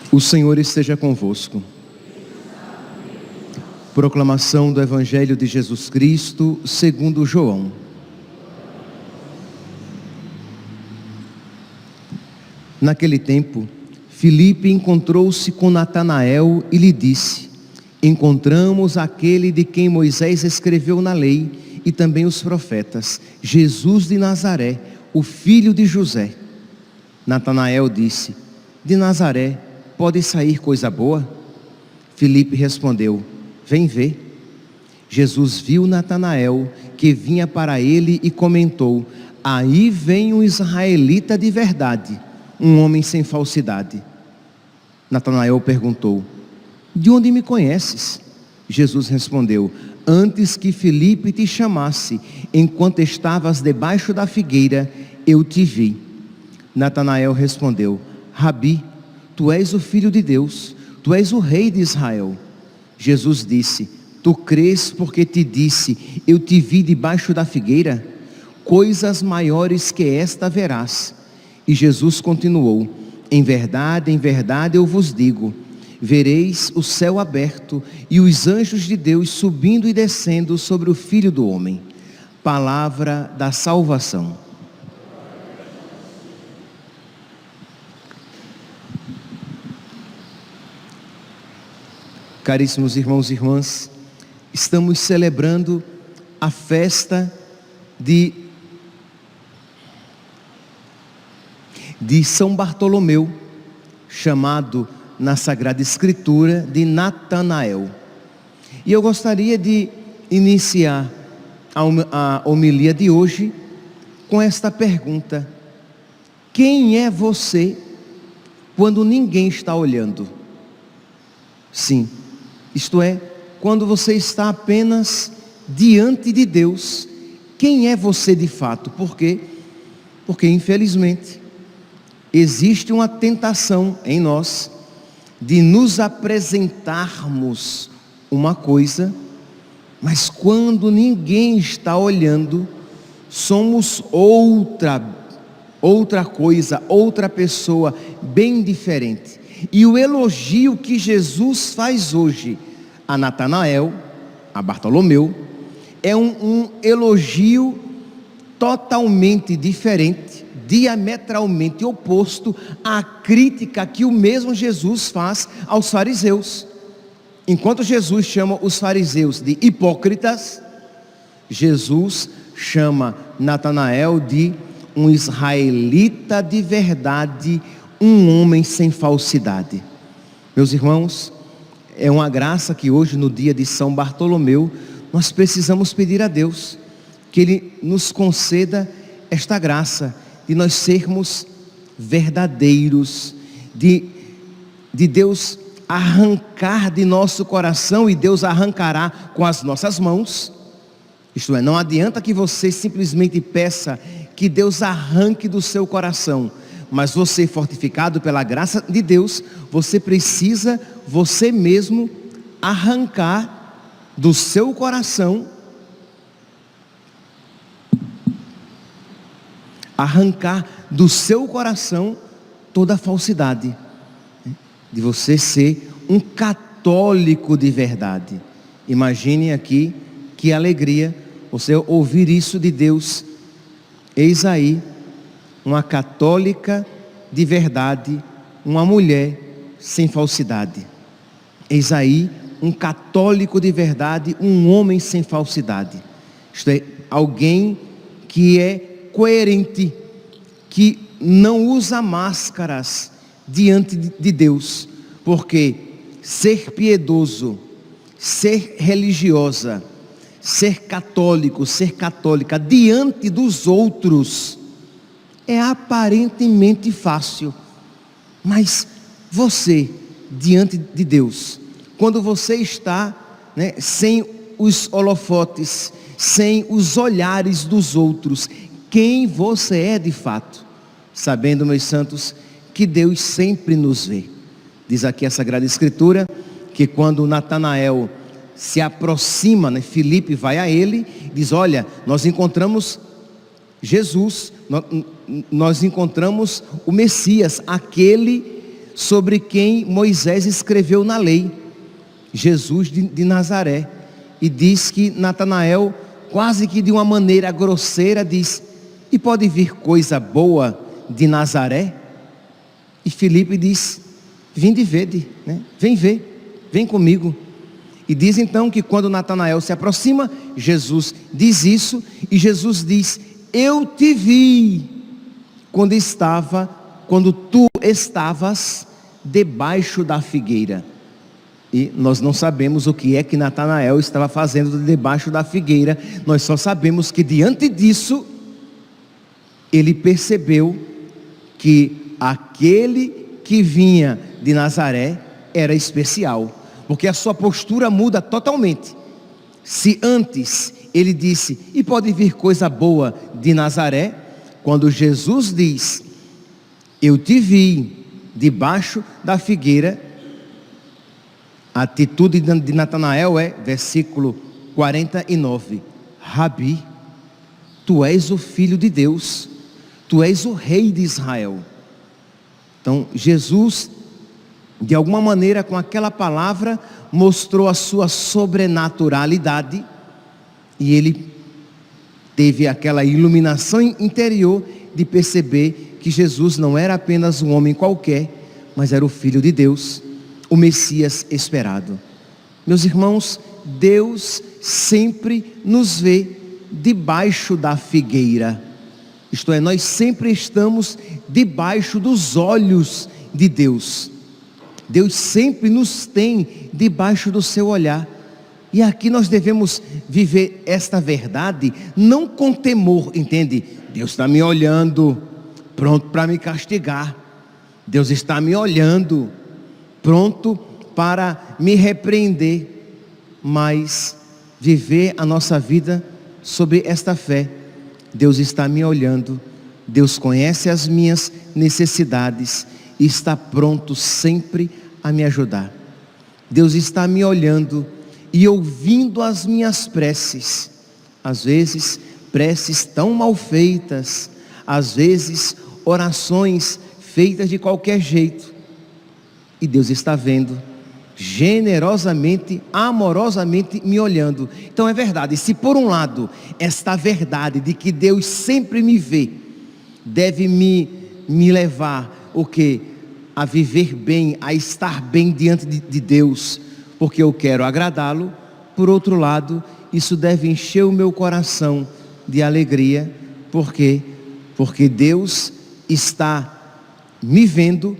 O Senhor esteja convosco. Proclamação do Evangelho de Jesus Cristo segundo João. Naquele tempo, Filipe encontrou-se com Natanael e lhe disse: encontramos aquele de quem Moisés escreveu na lei e também os profetas, Jesus de Nazaré, o filho de José. Natanael disse: de Nazaré pode sair coisa boa? Filipe respondeu: vem ver. Jesus viu Natanael que vinha para ele e comentou: aí vem um israelita de verdade, um homem sem falsidade. Natanael perguntou: de onde me conheces? Jesus respondeu: antes que Filipe te chamasse, enquanto estavas debaixo da figueira, eu te vi. Natanael respondeu: Rabi, tu és o Filho de Deus, tu és o Rei de Israel. Jesus disse: tu crês porque te disse, eu te vi debaixo da figueira? Coisas maiores que esta verás. E Jesus continuou: em verdade eu vos digo, vereis o céu aberto e os anjos de Deus subindo e descendo sobre o Filho do Homem. Palavra da salvação. Caríssimos irmãos e irmãs, estamos celebrando a festa de São Bartolomeu, chamado na Sagrada Escritura de Natanael. E eu gostaria de iniciar a homilia de hoje com esta pergunta: quem é você quando ninguém está olhando? Sim, isto é, quando você está apenas diante de Deus, quem é você de fato? Por quê? Porque infelizmente existe uma tentação em nós de nos apresentarmos uma coisa, mas quando ninguém está olhando, somos outra coisa, outra pessoa bem diferente. E o elogio que Jesus faz hoje a Natanael, a Bartolomeu, é um elogio totalmente diferente, diametralmente oposto à crítica que o mesmo Jesus faz aos fariseus. Enquanto Jesus chama os fariseus de hipócritas, Jesus chama Natanael de um israelita de verdade, um homem sem falsidade. Meus irmãos, é uma graça que hoje, no dia de São Bartolomeu, nós precisamos pedir a Deus que Ele nos conceda esta graça de nós sermos verdadeiros, de Deus arrancar de nosso coração, e Deus arrancará com as nossas mãos. Isto é, não adianta que você simplesmente peça que Deus arranque do seu coração, mas você, fortificado pela graça de Deus, você precisa, você mesmo, arrancar do seu coração, toda a falsidade, de você ser um católico de verdade. Imagine aqui, que alegria, você ouvir isso de Deus. Eis aí, uma católica de verdade, uma mulher sem falsidade. Eis aí, um católico de verdade, um homem sem falsidade. Isto é, alguém que é coerente, que não usa máscaras diante de Deus, porque ser piedoso, ser religiosa, ser católico, ser católica diante dos outros é aparentemente fácil, mas você diante de Deus, quando você está, sem os holofotes, sem os olhares dos outros, quem você é de fato, sabendo, meus santos, que Deus sempre nos vê. Diz aqui a Sagrada Escritura, que quando Natanael se aproxima, né, Filipe vai a ele, diz: olha, nós encontramos Jesus, nós encontramos o Messias, aquele sobre quem Moisés escreveu na lei, Jesus de Nazaré. E diz que Natanael, quase que de uma maneira grosseira, diz: e pode vir coisa boa de Nazaré? E Filipe diz: vinde e vede, né? Vem ver, vem comigo. E diz então que quando Natanael se aproxima, Jesus diz isso, e Jesus diz: eu te vi quando tu estavas debaixo da figueira. E nós não sabemos o que é que Natanael estava fazendo debaixo da figueira. Nós só sabemos que diante disso, ele percebeu que aquele que vinha de Nazaré era especial, porque a sua postura muda totalmente. Se antes ele disse: e pode vir coisa boa de Nazaré, quando Jesus diz: eu te vi debaixo da figueira, a atitude de Natanael é, versículo 49, Rabi, tu és o Filho de Deus, tu és o Rei de Israel. Então Jesus, de alguma maneira, com aquela palavra, mostrou a sua sobrenaturalidade, e ele teve aquela iluminação interior de perceber que Jesus não era apenas um homem qualquer, mas era o Filho de Deus, o Messias esperado. Meus irmãos, Deus sempre nos vê debaixo da figueira, isto é, nós sempre estamos debaixo dos olhos de Deus. Deus sempre nos tem debaixo do seu olhar. E aqui nós devemos viver esta verdade, não com temor, entende? Deus está me olhando, pronto para me castigar. Deus está me olhando, pronto para me repreender. Mas viver a nossa vida sobre esta fé. Deus está me olhando, Deus conhece as minhas necessidades e está pronto sempre a me ajudar. Deus está me olhando e ouvindo as minhas preces, às vezes preces tão mal feitas, às vezes orações feitas de qualquer jeito, e Deus está vendo, generosamente, amorosamente me olhando. Então é verdade, se por um lado esta verdade de que Deus sempre me vê, deve me levar o quê? A viver bem, a estar bem diante de Deus, porque eu quero agradá-lo. Por outro lado, isso deve encher o meu coração de alegria, porque Deus está me vendo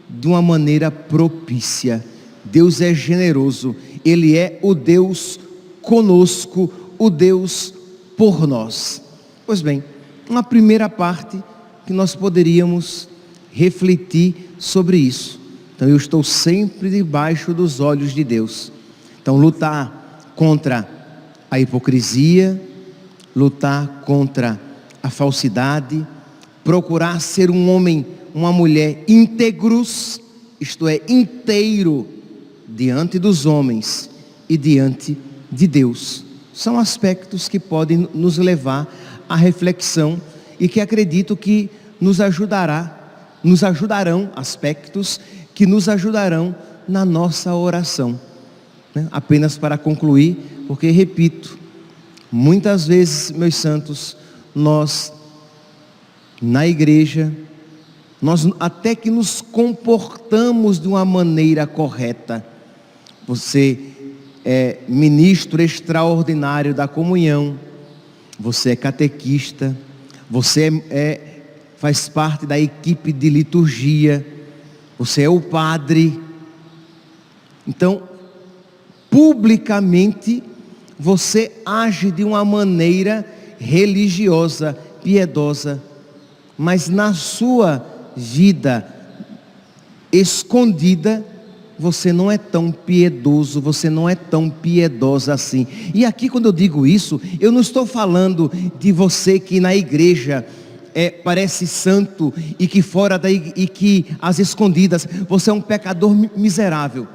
de uma maneira propícia. Deus é generoso, Ele é o Deus conosco, o Deus por nós. Pois bem, uma primeira parte que nós poderíamos refletir sobre isso. Então eu estou sempre debaixo dos olhos de Deus. Então lutar contra a hipocrisia, lutar contra a falsidade, procurar ser um homem, uma mulher íntegros, isto é, inteiro, diante dos homens e diante de Deus. São aspectos que podem nos levar à reflexão e que acredito que nos ajudarão, aspectos que nos ajudarão na nossa oração. Apenas para concluir, porque repito, muitas vezes, meus santos, nós na igreja, nós até que nos comportamos de uma maneira correta. Você é ministro extraordinário da comunhão, você é catequista, você faz parte da equipe de liturgia, você é o padre. Então, publicamente, você age de uma maneira religiosa, piedosa, mas na sua vida escondida, você não é tão piedoso, você não é tão piedosa assim. E aqui, quando eu digo isso, eu não estou falando de você que na igreja parece santo e que fora e que às escondidas você é um pecador miserável.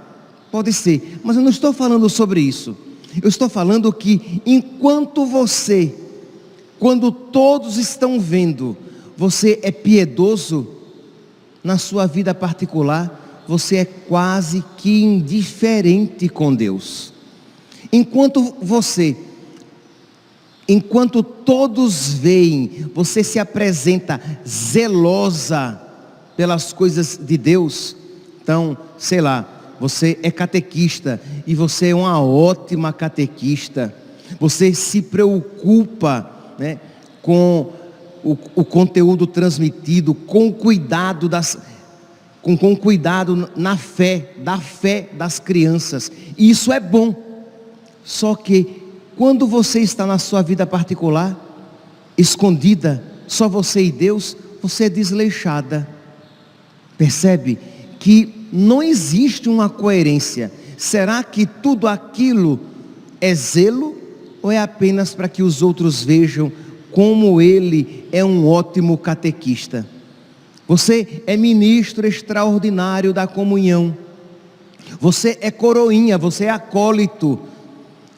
Pode ser, mas eu não estou falando sobre isso. Eu estou falando que enquanto você, quando todos estão vendo, você é piedoso na sua vida particular, você é quase que indiferente com Deus. Enquanto todos veem, você se apresenta zelosa pelas coisas de Deus. Então, sei lá, você é catequista e você é uma ótima catequista. Você se preocupa, né, com o conteúdo transmitido, com cuidado com cuidado na fé, da fé das crianças. E isso é bom. Só que quando você está na sua vida particular, escondida, só você e Deus, você é desleixada. Percebe que não existe uma coerência. Será que tudo aquilo é zelo ou é apenas para que os outros vejam como ele é um ótimo catequista? Você é ministro extraordinário da comunhão. Você é coroinha, você é acólito.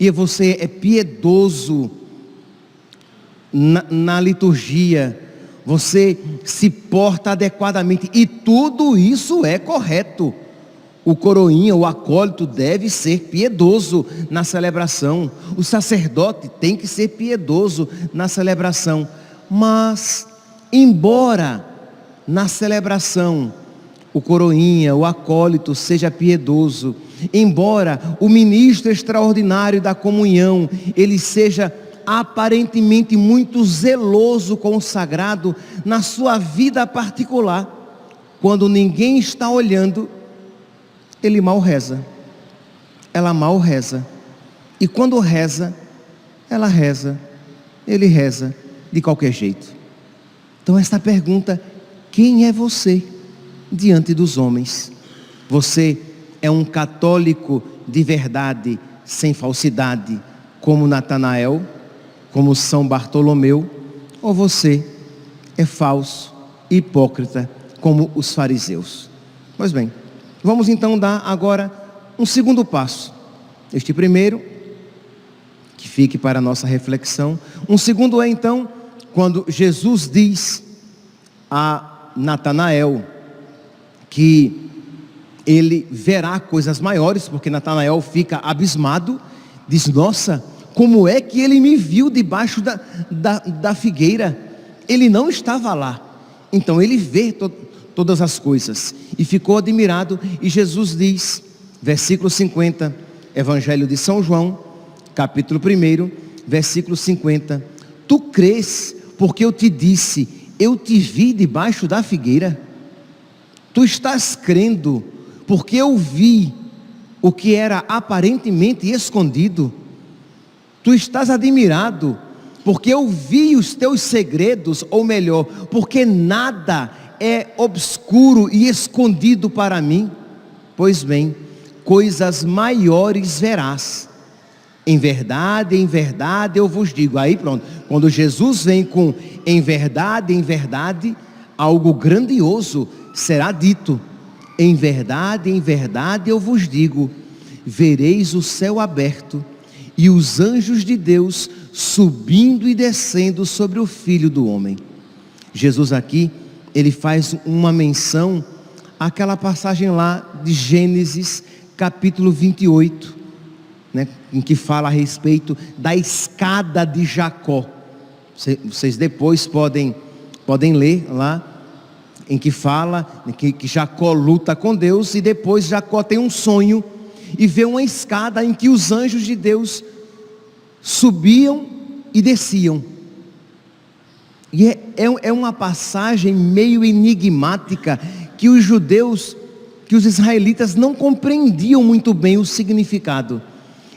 E você é piedoso na liturgia. Você se porta adequadamente. E tudo isso é correto. O coroinha, o acólito deve ser piedoso na celebração. O sacerdote tem que ser piedoso na celebração. Mas, embora na celebração o coroinha, o acólito seja piedoso, embora o ministro extraordinário da comunhão, ele seja aparentemente muito zeloso com o sagrado, na sua vida particular, quando ninguém está olhando, ele mal reza, ela mal reza, e quando reza, ela reza, ele reza de qualquer jeito. Então esta pergunta: quem é você diante dos homens? Você é um católico de verdade, sem falsidade, como Natanael, como São Bartolomeu, ou você é falso, hipócrita, como os fariseus? Pois bem, vamos então dar agora um segundo passo. Este primeiro, que fique para a nossa reflexão. Um segundo é então, quando Jesus diz a Natanael que ele verá coisas maiores, porque Natanael fica abismado, diz: nossa, como é que ele me viu debaixo da figueira? Ele não estava lá. Então ele vê todas as coisas e ficou admirado. E Jesus diz, versículo 50, Evangelho de São João, capítulo 1, versículo 50: tu crês porque eu te disse, eu te vi debaixo da figueira? Tu estás crendo porque eu vi o que era aparentemente escondido? Tu estás admirado porque eu vi os teus segredos, ou melhor, porque nada é obscuro e escondido para mim? Pois bem, coisas maiores verás. Em verdade eu vos digo. Aí pronto, quando Jesus vem com em verdade, algo grandioso será dito. Em verdade eu vos digo, vereis o céu aberto e os anjos de Deus subindo e descendo sobre o Filho do Homem. Jesus aqui, ele faz uma menção àquela passagem lá de Gênesis capítulo 28, né, em que fala a respeito da escada de Jacó. Vocês depois podem ler lá, em que fala que Jacó luta com Deus, e depois Jacó tem um sonho e vê uma escada em que os anjos de Deus subiam e desciam. E é uma passagem meio enigmática, que os judeus, que os israelitas não compreendiam muito bem o significado.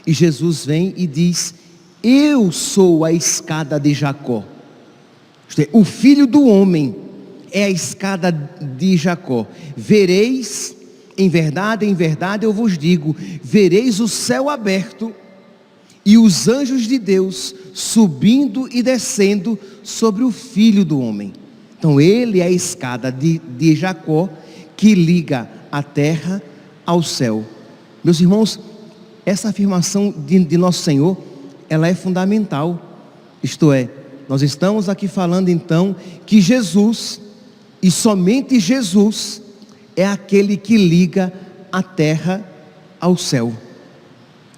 E Jesus vem e diz: eu sou a escada de Jacó. O Filho do Homem é a escada de Jacó. Vereis em verdade eu vos digo, vereis o céu aberto e os anjos de Deus subindo e descendo sobre o Filho do Homem. Então ele é a escada de Jacó que liga a terra ao céu. Meus irmãos, essa afirmação de nosso Senhor, ela é fundamental. Isto é, nós estamos aqui falando então que Jesus, e somente Jesus, é aquele que liga a terra ao céu.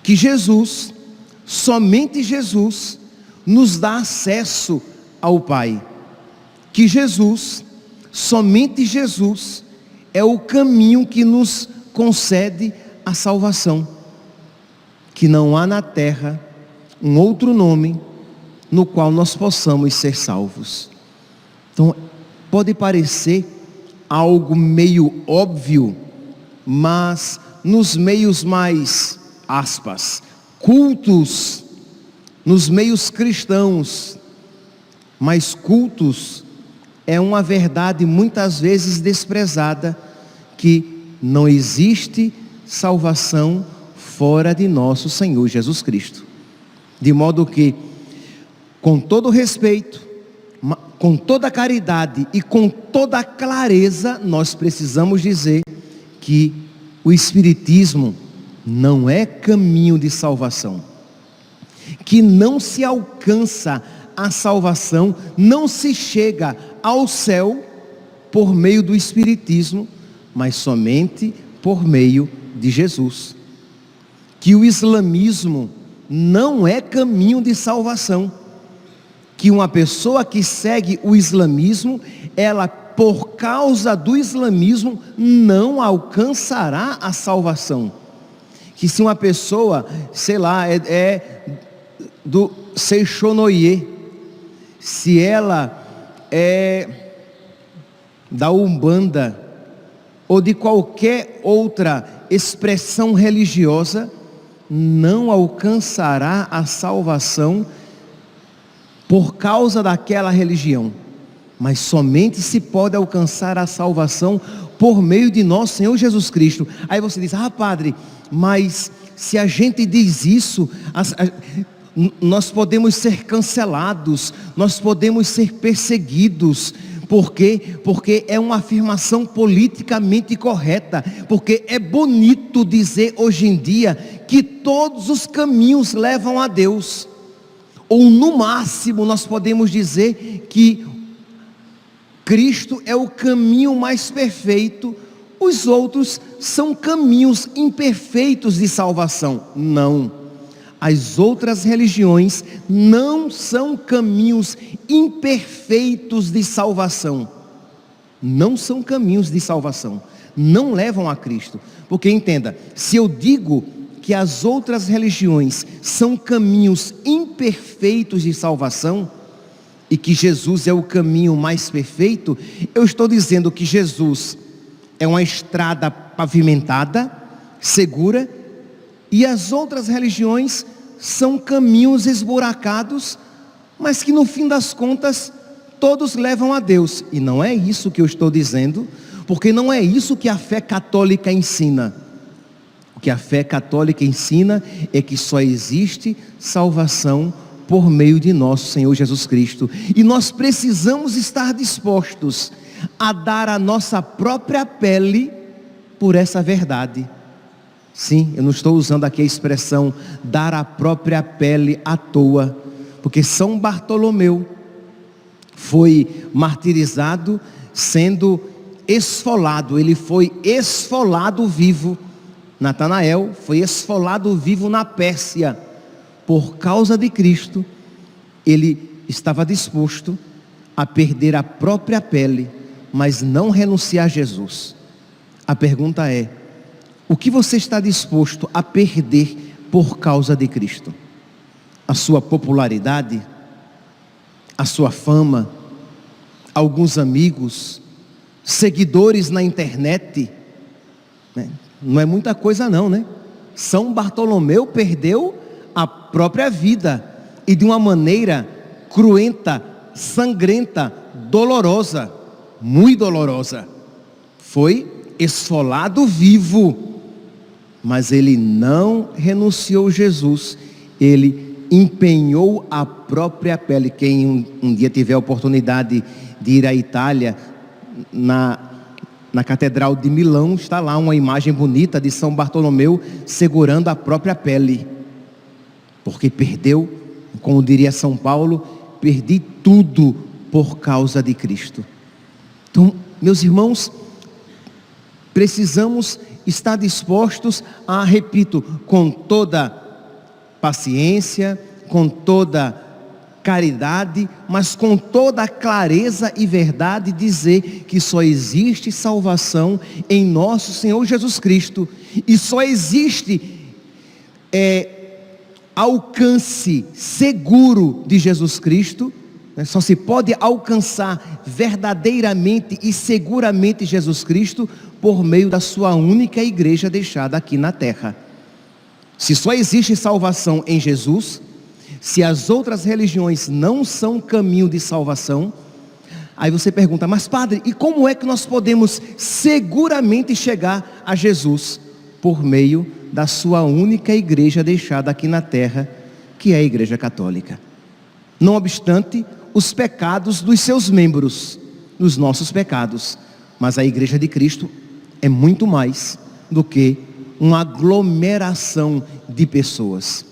Que Jesus, somente Jesus, nos dá acesso ao Pai. Que Jesus, somente Jesus, é o caminho que nos concede a salvação. Que não há na terra um outro nome no qual nós possamos ser salvos. Então, pode parecer algo meio óbvio, mas nos meios mais, aspas, cultos, nos meios cristãos, mais cultos, é uma verdade muitas vezes desprezada, que não existe salvação fora de nosso Senhor Jesus Cristo. De modo que, com todo respeito, com toda caridade e com toda clareza, nós precisamos dizer que o Espiritismo não é caminho de salvação, que não se alcança a salvação, não se chega ao céu por meio do Espiritismo, mas somente por meio de Jesus. Que o islamismo não é caminho de salvação, que uma pessoa que segue o islamismo, ela, por causa do islamismo, não alcançará a salvação. Que se uma pessoa, sei lá, é do Seixonoye, se ela é da Umbanda ou de qualquer outra expressão religiosa, não alcançará a salvação por causa daquela religião, mas somente se pode alcançar a salvação por meio de nosso Senhor Jesus Cristo. Aí você diz: ah, padre, mas se a gente diz isso, nós podemos ser cancelados, nós podemos ser perseguidos. Por quê? Porque é uma afirmação politicamente correta, porque é bonito dizer hoje em dia que todos os caminhos levam a Deus, ou no máximo nós podemos dizer que Cristo é o caminho mais perfeito, os outros são caminhos imperfeitos de salvação. Não, as outras religiões não são caminhos imperfeitos de salvação, não são caminhos de salvação, não levam a Cristo. Porque entenda, se eu digo que as outras religiões são caminhos imperfeitos de salvação, e que Jesus é o caminho mais perfeito, eu estou dizendo que Jesus é uma estrada pavimentada, segura, e as outras religiões são caminhos esburacados, mas que no fim das contas todos levam a Deus. E não é isso que eu estou dizendo, porque não é isso que a fé católica ensina. O que a fé católica ensina é que só existe salvação por meio de nosso Senhor Jesus Cristo, e nós precisamos estar dispostos a dar a nossa própria pele por essa verdade. Sim, eu não estou usando aqui a expressão dar a própria pele à toa, porque São Bartolomeu foi martirizado sendo esfolado, ele foi esfolado vivo. Natanael foi esfolado vivo na Pérsia. Por causa de Cristo, ele estava disposto a perder a própria pele, mas não renunciar a Jesus. A pergunta é: o que você está disposto a perder por causa de Cristo? A sua popularidade? A sua fama? Alguns amigos? Seguidores na internet? Não é muita coisa não, né? São Bartolomeu perdeu a própria vida, e de uma maneira cruenta, sangrenta, dolorosa, muito dolorosa. Foi esfolado vivo, mas ele não renunciou a Jesus, ele empenhou a própria pele. Quem um dia tiver a oportunidade de ir à Itália, na Catedral de Milão, está lá uma imagem bonita de São Bartolomeu segurando a própria pele, porque perdeu, como diria São Paulo, perdi tudo por causa de Cristo. Então, meus irmãos, precisamos estar dispostos a, repito, com toda paciência, com toda caridade, mas com toda clareza e verdade, dizer que só existe salvação em nosso Senhor Jesus Cristo, e só existe alcance seguro de Jesus Cristo, só se pode alcançar verdadeiramente e seguramente Jesus Cristo por meio da sua única igreja deixada aqui na terra. Se só existe salvação em Jesus, se as outras religiões não são caminho de salvação, aí você pergunta, mas padre, e como é que nós podemos seguramente chegar a Jesus? Por meio da sua única igreja deixada aqui na terra, que é a Igreja Católica. Não obstante os pecados dos seus membros, os nossos pecados, mas a Igreja de Cristo é muito mais do que uma aglomeração de pessoas.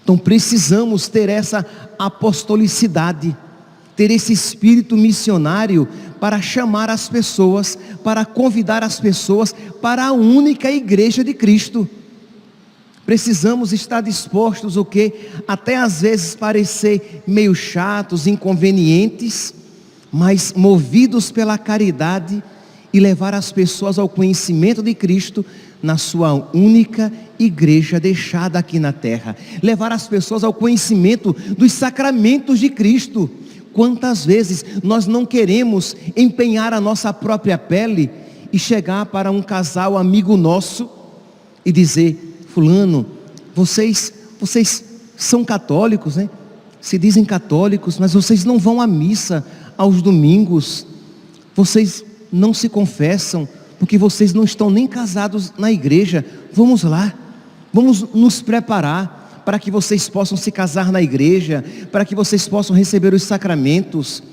Então precisamos ter essa apostolicidade, ter esse espírito missionário para chamar as pessoas, para convidar as pessoas para a única igreja de Cristo. Precisamos estar dispostos, o quê? Até às vezes parecer meio chatos, inconvenientes, mas movidos pela caridade e levar as pessoas ao conhecimento de Cristo na sua única igreja deixada aqui na terra. Levar as pessoas ao conhecimento dos sacramentos de Cristo. Quantas vezes nós não queremos empenhar a nossa própria pele e chegar para um casal amigo nosso e dizer, fulano, vocês são católicos, né? Se dizem católicos, mas vocês não vão à missa aos domingos, vocês não se confessam, porque vocês não estão nem casados na igreja. Vamos lá, vamos nos preparar para que vocês possam se casar na igreja, para que vocês possam receber os sacramentos.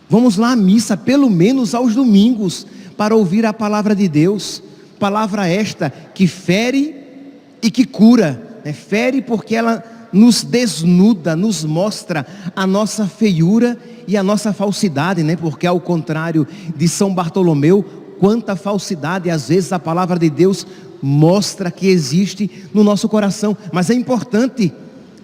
Vamos lá à missa, pelo menos aos domingos, para ouvir a palavra de Deus, palavra esta que fere e que cura, né? Fere porque ela nos desnuda, nos mostra a nossa feiura e a nossa falsidade, né? Porque ao contrário de São Bartolomeu, quanta falsidade às vezes a palavra de Deus mostra que existe no nosso coração. Mas é importante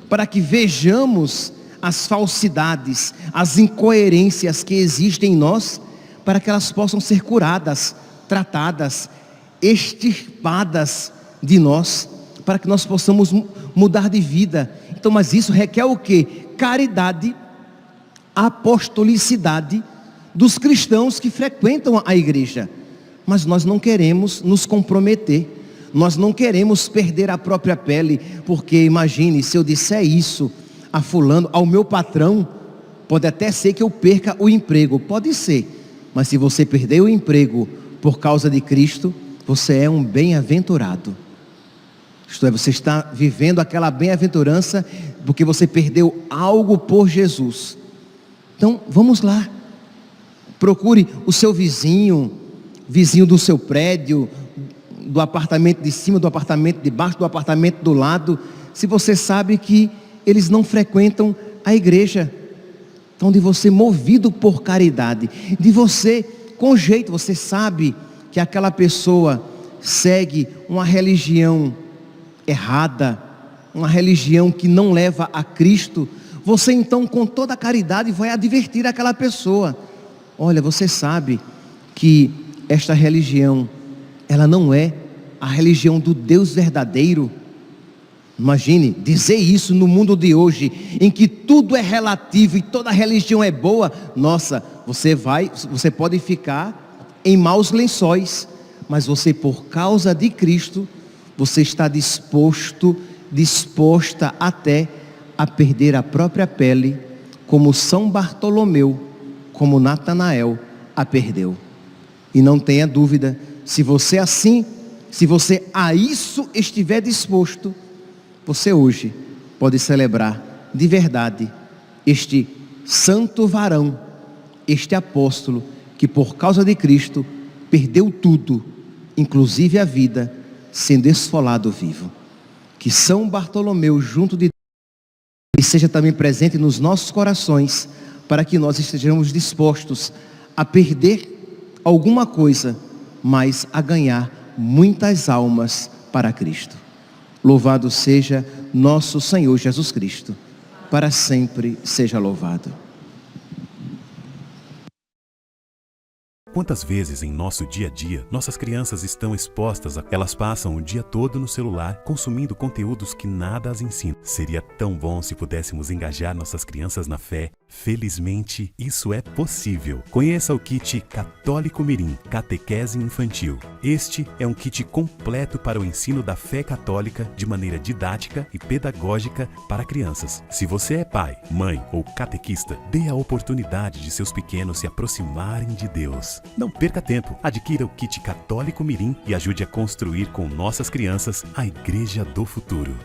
para que vejamos as falsidades, as incoerências que existem em nós, para que elas possam ser curadas, tratadas, extirpadas de nós, para que nós possamos mudar de vida. Então, mas isso requer o quê? Caridade, apostolicidade dos cristãos que frequentam a igreja. Mas nós não queremos nos comprometer, nós não queremos perder a própria pele, porque imagine, se eu disser isso a fulano, ao meu patrão, pode até ser que eu perca o emprego, pode ser, mas se você perder o emprego por causa de Cristo, você é um bem-aventurado. Isto é, você está vivendo aquela bem-aventurança porque você perdeu algo por Jesus. Então, vamos lá. Procure o seu vizinho do seu prédio, do apartamento de cima, do apartamento de baixo, do apartamento do lado. Se você sabe que eles não frequentam a igreja. Então, de você movido por caridade, de você com jeito, você sabe que aquela pessoa segue uma religião errada, uma religião que não leva a Cristo, você então com toda a caridade vai advertir aquela pessoa, olha, você sabe que esta religião, ela não é a religião do Deus verdadeiro. Imagine, dizer isso no mundo de hoje, em que tudo é relativo e toda religião é boa, nossa, você pode ficar em maus lençóis, mas você por causa de Cristo, você está disposta até a perder a própria pele, como São Bartolomeu, como Natanael a perdeu. E não tenha dúvida, se você a isso estiver disposto, você hoje pode celebrar de verdade este santo varão, este apóstolo, que por causa de Cristo perdeu tudo, inclusive a vida, sendo esfolado vivo. Que São Bartolomeu junto de Deus seja também presente nos nossos corações, para que nós estejamos dispostos a perder alguma coisa, mas a ganhar muitas almas para Cristo. Louvado seja nosso Senhor Jesus Cristo, para sempre seja louvado. Quantas vezes em nosso dia a dia, nossas crianças estão expostas elas passam o dia todo no celular, consumindo conteúdos que nada as ensinam. Seria tão bom se pudéssemos engajar nossas crianças na fé. Felizmente, isso é possível. Conheça o kit Católico Mirim, Catequese Infantil. Este é um kit completo para o ensino da fé católica de maneira didática e pedagógica para crianças. Se você é pai, mãe ou catequista, dê a oportunidade de seus pequenos se aproximarem de Deus. Não perca tempo, adquira o kit Católico Mirim e ajude a construir com nossas crianças a Igreja do Futuro.